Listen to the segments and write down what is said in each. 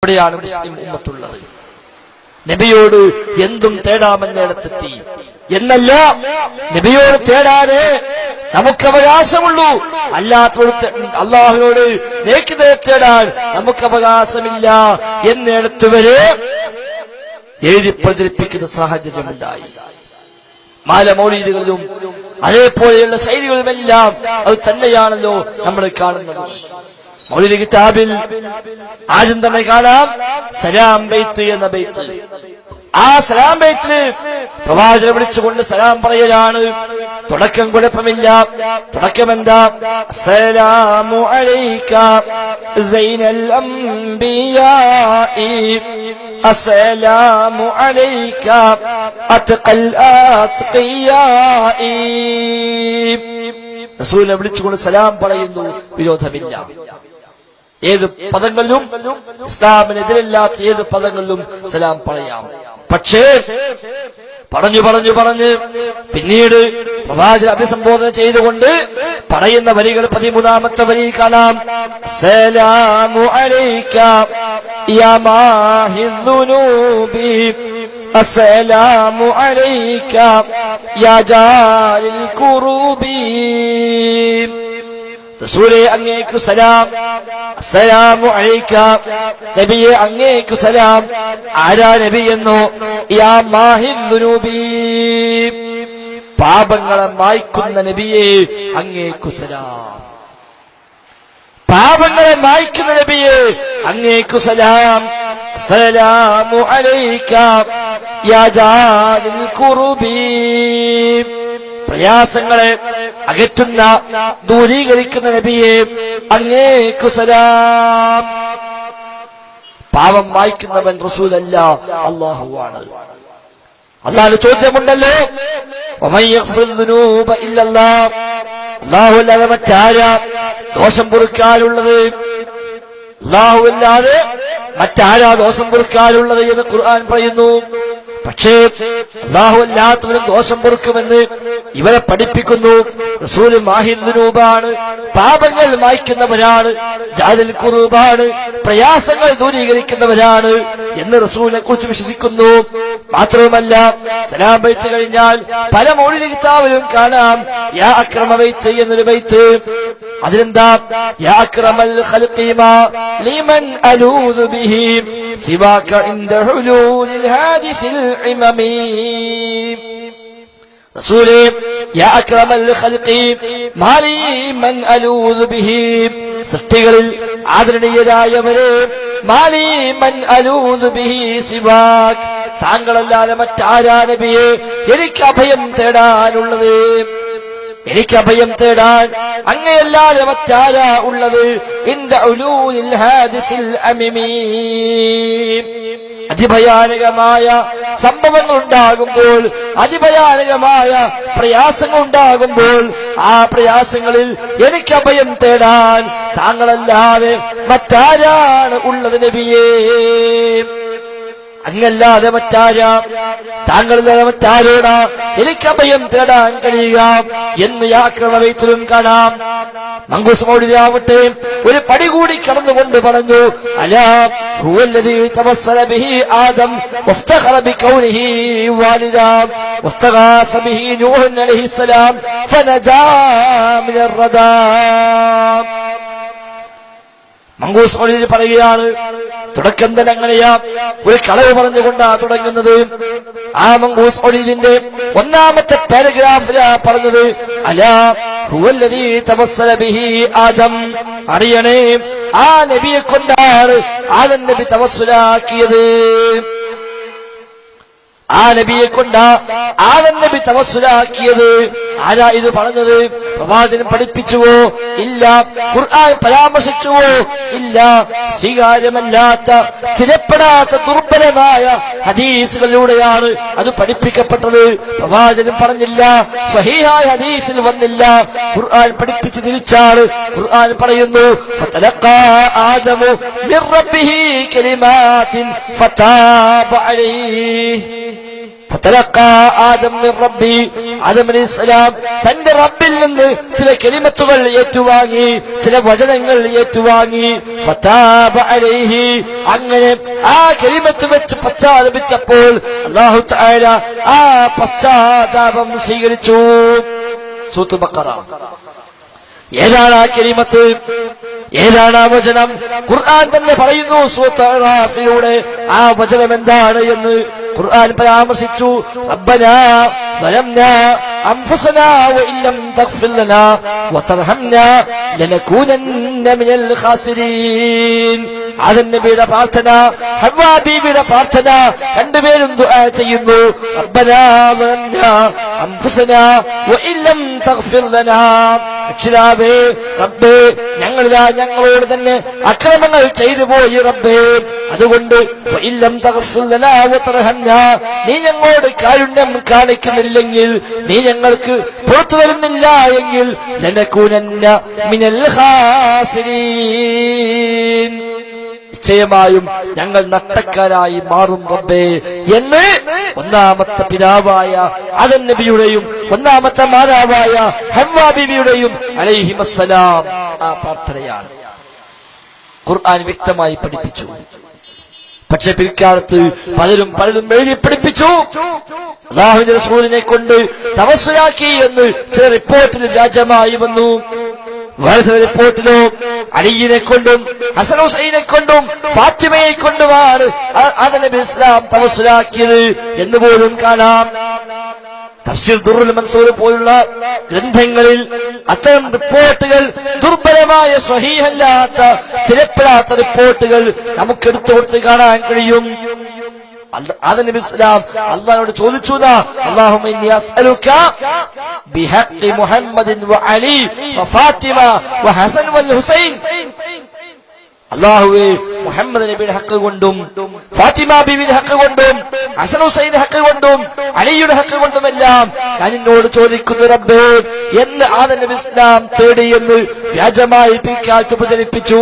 ഇവിടെയാണ് മുസ്ലിം ഉമ്മത്തുള്ളത്. നബിയോട് എന്തും തേടാമെന്നിടത്തെത്തി എന്നല്ല, നബിയോട് തേടാനേ നമുക്ക് അവകാശമുള്ളൂ. അല്ലാഹുവിനോട് നേക്കിനെ തേടാൻ നമുക്ക് അവകാശമില്ല എന്നിടത്തുവരെ എഴുതി പ്രചരിപ്പിക്കുന്ന സാഹചര്യമുണ്ടായി. മാലമൗലീദുകളിലും അതേപോലെയുള്ള ശൈലികളുമെല്ലാം അത് തന്നെയാണല്ലോ നമ്മൾ കാണുന്നത്. മൗലിദ് കിതാബിൽ ആദ്യം തന്നെ കാണാം സലാം ബൈത്ത് എന്ന ബൈത്ത്. ആ സലാം ബൈത്തിൽ പ്രവാചകനെ വിളിച്ചുകൊണ്ട് സലാം പറയലാണ്. തുടക്കം കുഴപ്പമില്ല. തുടക്കം എന്താ? അസ്സലാമു അലൈക സൈനൽ അംബിയാഇ അസ്സലാമു അലൈക അത്ഖൽ അത്ഖിയാഇ. റസൂലിനെ വിളിച്ചുകൊണ്ട് സലാം പറയുന്നു, വിരോധമില്ല. ഏത് പദങ്ങളിലും, ഇസ്ലാമിനെതിരല്ലാത്ത ഏത് പദങ്ങളിലും സലാം പറയാം. പക്ഷേ പറഞ്ഞ് പിന്നീട് പ്രവാചക അഭിസംബോധന ചെയ്തുകൊണ്ട് പറയുന്ന വരികൾ 13ാമത്തെ വരി കാണാം. സലാമു അലൈക യാ മാഹിദ്ദുനൂബി അസ്സലാമു അലൈക യാ ജാലിൽ ഖുറൂബി. റസൂലേ അങ്ങേക്കു സലാം. അസ്സലാമു അലൈക നബിയെ അങ്ങേക്കു സലാം. ആരാ നബി എന്നോ? യാ മാഹിദ്ദുനൂബി പാപങ്ങളെ മായ്ക്കുന്ന നബിയെ അങ്ങേക്കു സലാം. പാപങ്ങളെ മായ്ക്കുന്ന നബിയെ അങ്ങേക്കു സലാം. അസ്സലാമു അലൈക യാ ജാലിൽ ഖുറൂബി പ്രയാസങ്ങളെ അകറ്റുന്ന, ദൂരീകരിക്കുന്ന നബിയെ അങ്ങേക്കു സലാം. പാപം വായിക്കുന്നവൻ റസൂലല്ല, അല്ലാഹുവാണ്. അല്ലാഹുവിന്റെ ചോദ്യമുണ്ടല്ലോ, വമൻ യഗ്ഫിറു ദുനൂബ ഇല്ലല്ലാഹ്. അല്ലാഹു അല്ലാതെ മറ്റാരാ ദോഷം പൊറുക്കാനുള്ളത്? അല്ലാഹു അല്ലാതെ മറ്റാരാ ദോഷം പൊറുക്കാനുള്ളത് എന്ന് ഖുർആൻ പറയുന്നു. പക്ഷേ അല്ലാഹു അല്ലാത്തവരും ദോഷം പൊറുക്കുമെന്ന് ഇവരെ പഠിപ്പിക്കുന്നു. റസൂൽ മാഹിദ്ദുനൂബാണ്, പാപങ്ങൾ മായ്ക്കുന്നവരാണ്. ജാലിൽ ഖുറൂബാണ്, പ്രയാസങ്ങൾ ദൂരീകരിക്കുന്നവരാണ് എന്ന് റസൂലിനെ കുറിച്ച് വിശ്വസിക്കുന്നു. മാത്രവുമല്ല, സലാം ബൈത്ത് കഴിഞ്ഞാൽ പല മൗലിദ് കിതാബിലും കാണാം യാ അക്രമ ബൈത്ത് എന്നൊരു ബൈത്ത്. അതിലെന്താ? യാ അക്രമൽ ഖൽഖി മാ ലിമൻ അലൂദു ബിഹി സിവാക ഇൻദ ഹുലൂലിൽ ഹാദിസിൽ ഇമമി. റസൂലേ യാ അക്രമൽ ഖൽഖി മാ ലിമൻ അലൂദു ബിഹി സൃഷ്ടികളിൽ ആദരണീയരായവരെ മാ ലിമൻ അലൂദു ബിഹി സിവാക താങ്കളല്ലാതെ മറ്റാരാ നബിയെ എനിക്ക് അഭയം തേടാനുള്ളത്? എനിക്ക് അഭയം തേടാൻ അങ്ങയല്ലാതെ മറ്റാരാ ഉള്ളത്? ഇൻദ ഉലൂലിൽ ഹാദിസിൽ അമിമി അതിഭയാനകമായ സംഭവങ്ങൾ ഉണ്ടാകുമ്പോൾ, അതിഭയാനകമായ പ്രയാസങ്ങൾ ഉണ്ടാകുമ്പോൾ, ആ പ്രയാസങ്ങളിൽ എനിക്ക് അഭയം തേടാൻ താങ്കളല്ലാതെ മറ്റാരാണ് ഉള്ളത് നബിയേ? അങ്ങല്ലാതെ മറ്റാരാ, താങ്കളല്ലാതെ മറ്റാരോടാ എനിക്ക് അഭയം തേടാൻ കഴിയുക എന്ന് യാക്രമവൈത്തിലും കാണാം. മങ്കൂസ് മൗലിദാവട്ടെ ഒരു പടി കൂടി കടന്നുകൊണ്ട് പറഞ്ഞു, അലാ ഹുവല്ലദീ തവസ്സല ബിഹി ആദം വഫ്തഖറ ബികൗനിഹി വാലിദാ വസ്തഗാസ ബിഹി നൂഹ് അലൈഹിസ്സലാം ഫനജാ മിനർ റദാ. മങ്കൂസ് മൗലിദ് പറയുകയാണ്, തുടക്കം തന്നെ അങ്ങനെയാ, ഒരു കളവ് പറഞ്ഞുകൊണ്ടാ തുടങ്ങുന്നത്. ആ മങ്കൂസ് മൗലിദിന്റെ 1ാമത്തെ പാരഗ്രാഫിലാ പറഞ്ഞത്, അലാ ഹുവല്ലദീ തവസ്സല ബിഹി ആദം. അറിയണേ, ആ നബിയെ കൊണ്ടാണ് ആദം നബി തവസ്സുലാക്കിയത്. ആ നബിയെ കൊണ്ടാ ആദം നബി തവസ്സുലാക്കിയത്. ആരാ ഇത് പറഞ്ഞത്? പ്രവാചകൻ പഠിപ്പിച്ചുവോ? ഇല്ല. ഖുർആൻ പരാമർശിച്ചുവോ? ഇല്ല. സ്വീകാര്യമല്ലാത്ത, സ്ഥിരപ്പെടാത്ത, ദുർബലമായ ഹദീസുകളിലൂടെയാണ് അത് പഠിപ്പിക്കപ്പെട്ടത്. പ്രവാചകൻ പറഞ്ഞില്ല, സ്വഹീഹായ ഹദീസിൽ വന്നില്ല. ഖുർആൻ പഠിപ്പിച്ച് തിരിച്ചാണ്. ഖുർആൻ പറയുന്നു, ഫതലഖാ ആദമു മിർ റബ്ബിഹി കലിമാത്തിൻ ഫതാബ അലൈഹി. ഫതലഖാ ആദം മിർ റബ്ബി. ആദം അലൈഹിസ്സലാം തന്റെ അവന്റെ റബ്ബിൽ നിന്ന് ചില കലിമത്തുകൾ ഏറ്റുവാങ്ങി, ചില വചനങ്ങൾ ഏറ്റുവാങ്ങി. ഫതാബ അലൈഹി, അങ്ങനെ ആ കലിമത്ത് വെച്ച് പശ്ചാത്തപിച്ചപ്പോൾ അല്ലാഹു തആല ആ പശ്ചാത്താപം സ്വീകരിച്ചു. സൂറത്തുൽ ബഖറ. ഏതാണ് ആ കലിമത്ത്? ഏതാണ് ആ വചനം? ഖുർആൻ തന്നെ പറയുന്നു സൂറത്തുൽ അറാഫിലൂടെ ആ വചനം എന്താണ് എന്ന് ഖുർആൻ പരാമർശിച്ചു. റബ്ബനാ ظلمنا أنفسنا وإن لم تغفر لنا وترحمنا لنكونن من الخاسرين. ആദം നബിയുടെ പ്രാർത്ഥന, ഹവ്വാ ബീവിയുടെ പ്രാർത്ഥന, രണ്ടുപേരും ദുആ ചെയ്യുന്നു. റബ്ബനാ ظلمنا أنفسنا وإن لم تغفر لنا. രക്ഷിതാവേ, റബ്ബേ, ഞങ്ങളോട് തന്നെ അക്രമങ്ങൾ ചെയ്തു പോയി റബ്ബേ. അതുകൊണ്ട് وإن لم تغفر لنا وترحمنا, നീ ഞങ്ങളോട് കാരുണ്യം കാണിക്കുന്നില്ലെങ്കിൽ, നീ ഞങ്ങൾക്ക് പുറത്തു തരുന്നില്ല എങ്കിൽ ലനകൂനന്ന മിനൽ ഖാസിരീൻ, നിശ്ചയമായും ഞങ്ങൾ നഷ്ടക്കാരായി മാറും റബ്ബേ എന്ന് ഒന്നാമത്തെ പിതാവായ ആദം നബിയുടെയും ഒന്നാമത്തെ മാതാവായ ഹവ്വാ ബീവിയുടെയും അലൈഹിമസ്സലാം ആ പ്രാർത്ഥനയാണ് ഖുർആൻ വ്യക്തമായി പഠിപ്പിച്ചു. പക്ഷെ പിൽക്കാലത്ത് പലതും എഴുതി പഠിപ്പിച്ചു. അല്ലാഹുവിന്റെ റസൂലിനെ കൊണ്ട് തവസ്സുലാക്കി എന്ന് ചില റിപ്പോർട്ടിൽ വ്യാജമായി വന്നു. വേറെ ചില റിപ്പോർട്ടിലോ അലിയിനെ കൊണ്ടും ഹസൻ ഹുസൈനെ കൊണ്ടും ഫാത്തിമയെ കൊണ്ടുമാണ് ആദം നബി ഇസ്ലാം തവസ്സുലാക്കിയത് എന്ന് പോലും കാണാം. തഫ്സീർ ദുർറുൽ മൻസൂർ പോലുള്ള ഗ്രന്ഥങ്ങളിൽ അത്തരം റിപ്പോർട്ടുകൾ, ദുർബലമായ സ്വഹീഹല്ലാത്ത സ്ഥിരപ്പെടാത്ത റിപ്പോർട്ടുകൾ നമുക്ക് എടുത്തു കൊടുത്ത് കാണാൻ കഴിയും. ആദം നബി ഇസ്ലാം അല്ലാഹുവോട് ചോദിച്ചു, അല്ലാഹുമ്മ ഇന്നി അസ്അലുക ബിഹഖി മുഹമ്മദിൻ വഅലി വഫാത്തിമ വഹസൻ വൽ ഹുസൈൻ. അല്ലാഹുവേ, മുഹമ്മദ് നബിയുടെ ഹക്ക് കൊണ്ടും ഫാത്തിമ ബീവിയുടെ ഹക്ക് കൊണ്ടും ഹസൻ ഹുസൈന്റെ ഹക്ക് കൊണ്ടും അലിയുടെ ഹക്ക് കൊണ്ടുമെല്ലാം ഞാൻ നിന്നോട് ചോദിക്കുന്നു റബ്ബേ എന്ന് ആദം നബി ഇസ്ലാം തേടി എന്ന് വ്യാജമായി പിൽക്കാലത്ത് പ്രചരിപ്പിച്ചു.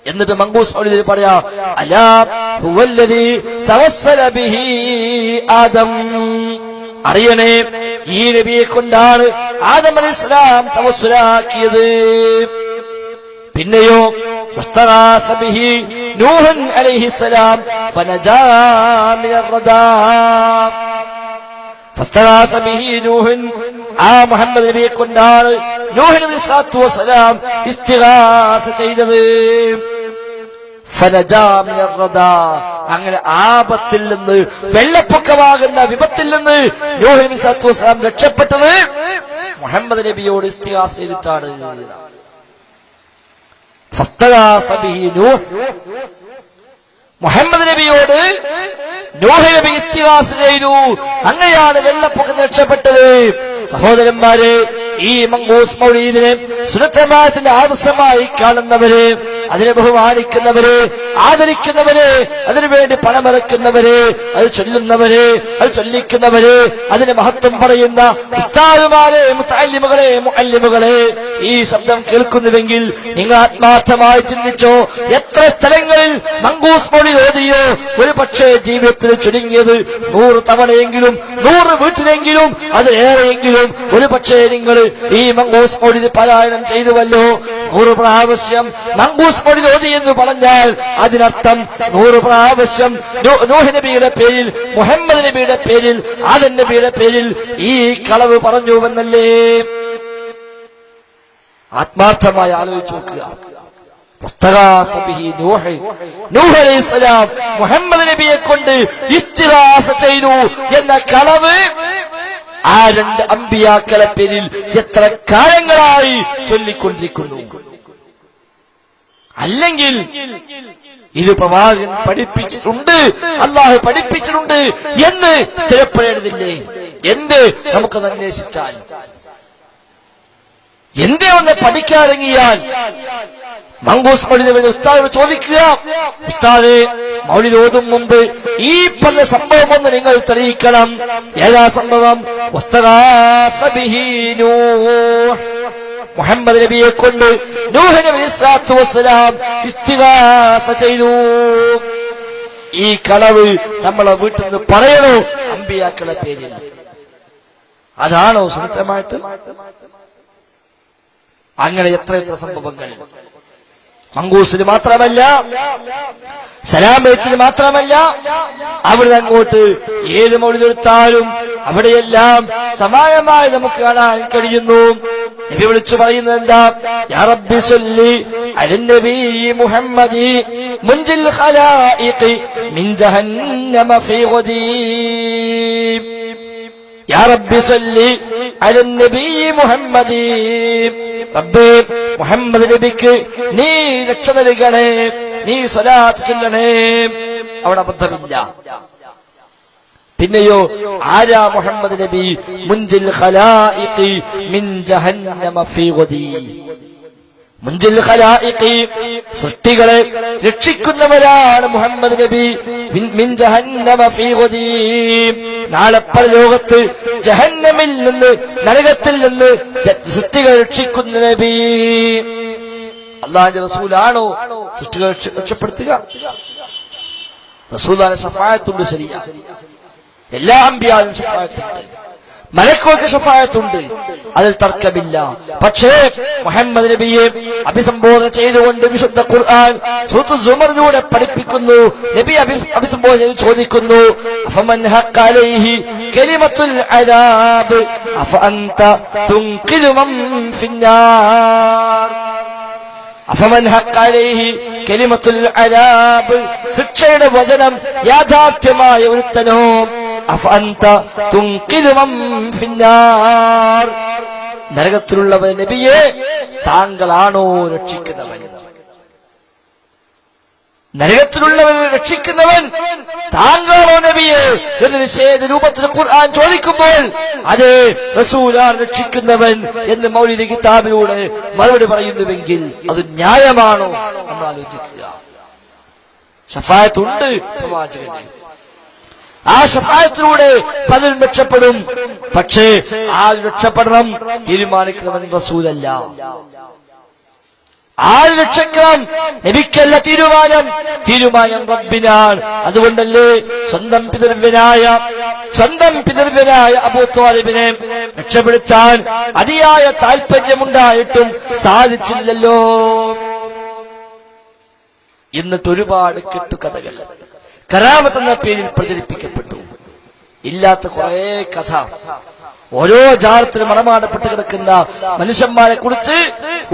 എന്നിട്ട് മങ്കൂസ് മൗലിദിൽ പറയാ, അലാ ഹുവല്ലദീ തവസ്സല ബിഹി ആദം. അറിയണേ, ഈ നബിയെ കൊണ്ടാണ് ആദം അലൈഹിസ്സലാം തവസ്സുലാക്കിയത്. പിന്നെയോ വസ്തഗാസ ബിഹി നൂഹ് അലൈഹിസ്സലാം ഫനജാ മിനർ റദാ. ഫസ്തഗാസ ബിഹി നൂഹ്, ആ മുഹമ്മദ് നബിയെ കൊണ്ടാണ് നൂഹ് നബി സ്വല്ലല്ലാഹു അലൈഹി വസല്ലം ഇസ്തിഗാസ ചെയ്തത്. ഫനജാ മിനർ റദാ, അങ്ങനെ ആപത്തിൽ നിന്ന്, വെള്ളപ്പൊക്കമാകുന്ന വിപത്തിൽ നിന്ന് നൂഹ് നബി സ്വല്ലല്ലാഹു അലൈഹി വസല്ലം രക്ഷപ്പെട്ടത് മുഹമ്മദ് നബിയോട് ഇസ്തിഗാസ ചെയ്തിട്ടാണ്. ഫസ്തഗാസ ബിഹി നൂഹ്, മുഹമ്മദ് നബിയോട് നൂഹ് നബി ഇസ്തിഗാസ ചെയ്തു. അങ്ങനെയാണ് വെള്ളപ്പൊക്കം രക്ഷപ്പെട്ടത്. സഹോദരന്മാരെ, ഈ മങ്കൂസ് മൗലീദിനെ സുന്നത്തമാത്തിന്റെ ആദർശമായി കാണുന്നവരെ, അതിനെ ബഹുമാനിക്കുന്നവരെ, ആദരിക്കുന്നവരെ, അതിനുവേണ്ടി പണമിറക്കുന്നവരെ, അത് ചൊല്ലുന്നവരെ, അത് ചൊല്ലിക്കുന്നവരെ, അതിന് മഹത്വം പറയുന്ന ഉസ്താദുമാരെ, മുതഅല്ലിമുകളെ, മുഅല്ലിമുകളെ, ഈ ശബ്ദം കേൾക്കുന്നുവെങ്കിൽ നിങ്ങൾ ആത്മാർത്ഥമായി ചിന്തിച്ചോ, എത്ര സ്ഥലങ്ങളിൽ മങ്കൂസ് മൗലീദ് ഓതിയോ? ഒരു പക്ഷേ ജീവിതത്തിൽ ചുരുങ്ങിയത് 100 തവണയെങ്കിലും, 100 വീട്ടിലെങ്കിലും, അതിലേറെയെങ്കിലും ഒരു പക്ഷേ നിങ്ങൾ ഈ മങ്കൂസ് മൗലിദ് പാരായണം ചെയ്തുവല്ലോ. 100 പ്രാവശ്യം മങ്കൂസ് മൗലിദ് ഓതി എന്ന് പറഞ്ഞാൽ അതിനർത്ഥം 100 പ്രാവശ്യം നൂഹ് നബിയുടെ പേരിൽ, മുഹമ്മദ് നബിയുടെ പേരിൽ, ആദം നബിയുടെ പേരിൽ ഈ കളവ് പറഞ്ഞുവെന്നല്ലേ? ആത്മാർത്ഥമായി ആലോചിച്ച് നോക്കുക. നൂഹ് അലൈഹിസ്സലാം മുഹമ്മദ് നബിയെ കൊണ്ട് ഇസ്തിഗാസ ചെയ്തു എന്ന കളവ് ആ 2 അമ്പിയാക്കളെ പേരിൽ എത്ര കാലങ്ങളായി ചൊല്ലിക്കൊണ്ടിരിക്കുന്നു. അല്ലെങ്കിൽ ഇത് പ്രവാചകൻ പഠിപ്പിച്ചിട്ടുണ്ട്, അല്ലാഹു പഠിപ്പിച്ചിട്ടുണ്ട് എന്ന് സ്ഥിരപ്പെടേണ്ടതില്ലേ? എന്ത് നമുക്കത് അന്വേഷിച്ചാൽ, എന്തേ ഒന്ന് പഠിക്കാനിറങ്ങിയാൽ മങ്കൂസ് മൗലിദ് ഉസ്താദ് ചോദിക്കുക, ഉസ്താദേ, മൗലിദ് ഓതും മുമ്പ് ഈ പറഞ്ഞ സംഭവം ഒന്ന് നിങ്ങൾ തെളിയിക്കണം. ഏതാ സംഭവം? വസ്തഗാസ ബിഹി നൂഹ്, മുഹമ്മദ് നബിയെ കൊണ്ട് നൂഹ് നബി സ്വല്ലല്ലാഹു അലൈഹി വസല്ലം ഇസ്തിഗാസ ചെയ്തു. ഈ കളവ് നമ്മളെ വീട്ടിൽ നിന്ന് പറയണോ? അമ്പിയാക്കളെ പേരിൽ അതാണോ സുന്നത്തമായിട്ട്? അങ്ങനെ എത്രയെത്ര സംഭവങ്ങൾ. മങ്കൂസിന് മാത്രമല്ല, സലാമത്തിന് മാത്രമല്ല, അവിടെ അങ്ങോട്ട് ഏത് മൗലിദെടുത്താലും അവിടെയെല്ലാം സമാനമായി നമുക്ക് കാണാൻ കഴിയുന്നു. നബി വിളിച്ചു പറയുന്നത് എന്താ? യാ റബ്ബി സല്ലി അലൻ നബി മുഹമ്മദി മുൻജിൽ ഖലായിഖി മിൻ ജഹന്നമ ഫീ ഗദീ. യാ റബ്ബി സല്ലി അലൻ നബി മുഹമ്മദി, റബ്ബേ മുഹമ്മദ് നബിക്ക് നീ രക്ഷ നൽകണേ, നീ സ്വലാത്ത് ചൊല്ലണേ. അവിടെ അബദ്ധമില്ല. പിന്നെയോ ആരാ മുഹമ്മദ് നബി? മുൻജിൽ ഖലായിഖി മിൻ ജഹന്നമ ഫീ ഗദീ. മുൻജിൽ ഖലായിഖി, സൃഷ്ടികളെ രക്ഷിക്കുന്നവരാണ് മുഹമ്മദ് നബി. മിൻ ജഹന്നമ ഫീ ഗദീ, നാളെ പരലോകത്ത് ജഹന്നമിൽ നിന്ന്, നരകത്തിൽ നിന്ന് സൃഷ്ടികളെ രക്ഷിക്കുന്ന നബി. അല്ലാഹുവിന്റെ റസൂലാണോ സൃഷ്ടികളെ രക്ഷപ്പെടുത്തുക? റസൂലുള്ളാഹിന്റെ ശഫാഅത്തുണ്ട്. ശരിയാ, എല്ലാ അമ്പിയാലും ശഫാഅത്തുണ്ട്, മലക്കുകൾക്ക് ശഫാഅത്തുണ്ട്, അതിൽ തർക്കമില്ല. പക്ഷേ മുഹമ്മദ് നബിയെ അഭിസംബോധന ചെയ്തുകൊണ്ട് വിശുദ്ധ ഖുർആൻ സൂറത്തുൽ സുമറിലൂടെ പഠിപ്പിക്കുന്നു. നബി അഭിസംബോധന ചെയ്ത് ചോദിക്കുന്നു, അഫമൻ ഹഖ അലൈഹി കലിമത്തുൽ അദാബ് അഫഅൻത തുൻഖിദു മൻ ഫിന്നാർ. അഫമൻ ഹഖ അലൈഹി കലിമത്തുൽ അദാബ്, ശിക്ഷയുടെ വചനം യാഥാർത്ഥ്യമായ ഒരുത്തനോ, അഫഅൻത തുൻഖിദു മൻ ഫിന്നാർ, നരകത്തിലുള്ളവൻ നബിയെ താങ്കളാണോ രക്ഷിക്കുന്നവൻ? നരകത്തിലുള്ളവനെ രക്ഷിക്കുന്നവൻ താങ്കളാണോ നബിയെ എന്ന് നിഷേധ രൂപത്തിൽ ഖുർആൻ ചോദിക്കുമ്പോൾ അതെ റസൂലാണ് രക്ഷിക്കുന്നവൻ എന്ന് മൗലിദ് കിതാബിലൂടെ മറുപടി പറയുന്നുവെങ്കിൽ അത് ന്യായമാണോ? നമ്മൾ ആലോചിക്കുക. ശഫാഅത്തുണ്ട് പ്രവാചകന്, ആ ശഫാഅത്തിലൂടെ പലരും രക്ഷപ്പെടും. പക്ഷേ ആ രക്ഷപ്പെടണം തീരുമാനിക്കുന്നവൻ റസൂലല്ല. ആര് രക്ഷക്കണം? നബിക്കല്ല തീരുമാനം റബ്ബിനാണ്. അതുകൊണ്ടല്ലേ സ്വന്തം പിതൃവ്യനായ അബൂ ത്വാലിബിനെ രക്ഷപ്പെടുത്താൻ അതിയായ താല്പര്യമുണ്ടായിട്ടും സാധിച്ചില്ലല്ലോ. എന്നിട്ട് ഒരുപാട് കെട്ടുകഥകൾ കറാമത്ത് എന്ന പേരിൽ പ്രചരിപ്പിക്കപ്പെട്ടു. ഇല്ലാത്ത കുറെ കഥ, ഓരോ ജാറത്തിലും മറമാടപ്പെട്ട് കിടക്കുന്ന മനുഷ്യന്മാരെ കുറിച്ച്